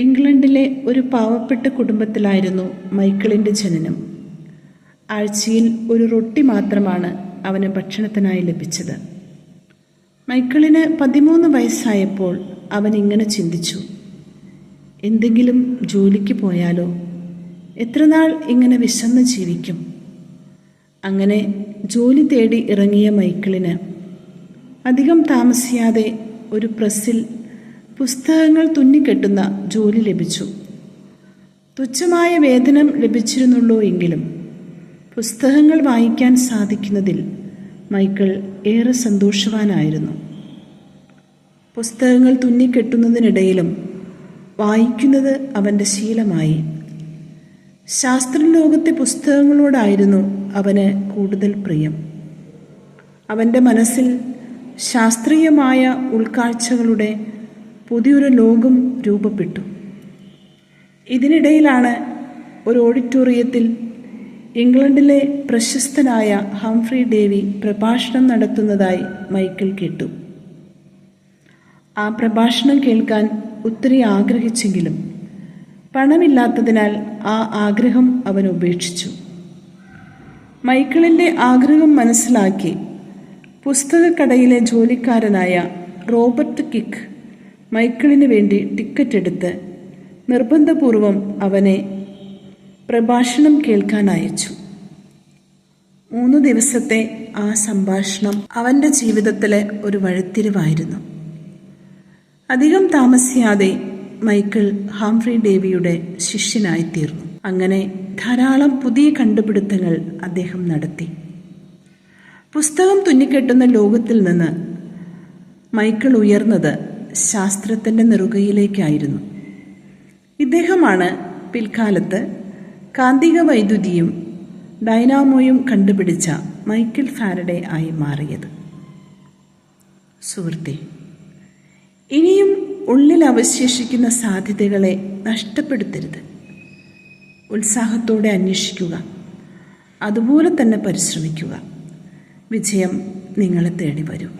ഇംഗ്ലണ്ടിലെ ഒരു പാവപ്പെട്ട കുടുംബത്തിലായിരുന്നു മൈക്കിളിൻ്റെ ജനനം. ആഴ്ചയിൽ ഒരു റൊട്ടി മാത്രമാണ് അവന് ഭക്ഷണത്തിനായി ലഭിച്ചത്. മൈക്കിളിന് 13 വയസ്സായപ്പോൾ അവൻ ഇങ്ങനെ ചിന്തിച്ചു, എന്തെങ്കിലും ജോലിക്ക് പോയാലോ? എത്രനാൾ ഇങ്ങനെ വിശന്ന് ജീവിക്കും? അങ്ങനെ ജോലി തേടി ഇറങ്ങിയ മൈക്കിളിന് അധികം താമസിയാതെ ഒരു പ്രസ്സിൽ പുസ്തകങ്ങൾ തുന്നിക്കെട്ടുന്ന ജോലി ലഭിച്ചു. തുച്ഛമായ വേതനം ലഭിച്ചിരുന്നുള്ളൂ എങ്കിലും പുസ്തകങ്ങൾ വായിക്കാൻ സാധിക്കുന്നതിൽ മൈക്കിൾ ഏറെ സന്തോഷവാനായിരുന്നു. പുസ്തകങ്ങൾ തുന്നിക്കെട്ടുന്നതിനിടയിലും വായിക്കുന്നത് അവൻ്റെ ശീലമായി. ശാസ്ത്രലോകത്തെ പുസ്തകങ്ങളോടായിരുന്നു അവന് കൂടുതൽ പ്രിയം. അവൻ്റെ മനസ്സിൽ ശാസ്ത്രീയമായ ഉൾക്കാഴ്ചകളുടെ പുതിയൊരു ലോകം രൂപപ്പെട്ടു. ഇതിനിടയിലാണ് ഒരു ഓഡിറ്റോറിയത്തിൽ ഇംഗ്ലണ്ടിലെ പ്രശസ്തനായ ഹംഫ്രി ഡേവി പ്രഭാഷണം നടത്തുന്നതായി മൈക്കിൾ കേട്ടു. ആ പ്രഭാഷണം കേൾക്കാൻ ഒത്തിരി ആഗ്രഹിച്ചെങ്കിലും പണമില്ലാത്തതിനാൽ ആ ആഗ്രഹം അവൻ ഉപേക്ഷിച്ചു. മൈക്കിളിൻ്റെ ആഗ്രഹം മനസ്സിലാക്കി പുസ്തകക്കടയിലെ ജോലിക്കാരനായ റോബർട്ട് കിക്ക് മൈക്കിളിന് വേണ്ടി ടിക്കറ്റ് എടുത്ത് നിർബന്ധപൂർവം അവനെ പ്രഭാഷണം കേൾക്കാൻ അയച്ചു. 3 ദിവസത്തെ ആ സംഭാഷണം അവൻ്റെ ജീവിതത്തിലെ ഒരു വഴിത്തിരിവായിരുന്നു. അധികം താമസിയാതെ മൈക്കിൾ ഹംഫ്രി ഡേവിയുടെ ശിഷ്യനായിത്തീർന്നു. അങ്ങനെ ധാരാളം പുതിയ കണ്ടുപിടുത്തങ്ങൾ അദ്ദേഹം നടത്തി. പുസ്തകം തുന്നിക്കെട്ടുന്ന ലോകത്തിൽ നിന്ന് മൈക്കിൾ ഉയർന്നത് ശാസ്ത്രത്തിൻ്റെ നെറുകയിലേക്കായിരുന്നു. ഇദ്ദേഹമാണ് പിൽക്കാലത്ത് കാന്തിക വൈദ്യുതിയും ഡൈനാമോയും കണ്ടുപിടിച്ച മൈക്കിൾ ഫാരഡേ ആയി മാറിയത്. സുഹൃത്തേ, ഇനിയും ഉള്ളിൽ അവശേഷിക്കുന്ന സാധ്യതകളെ നഷ്ടപ്പെടുത്തരുത്. ഉത്സാഹത്തോടെ അന്വേഷിക്കുക, അതുപോലെ തന്നെ പരിശ്രമിക്കുക. വിജയം നിങ്ങളെ തേടി വരും.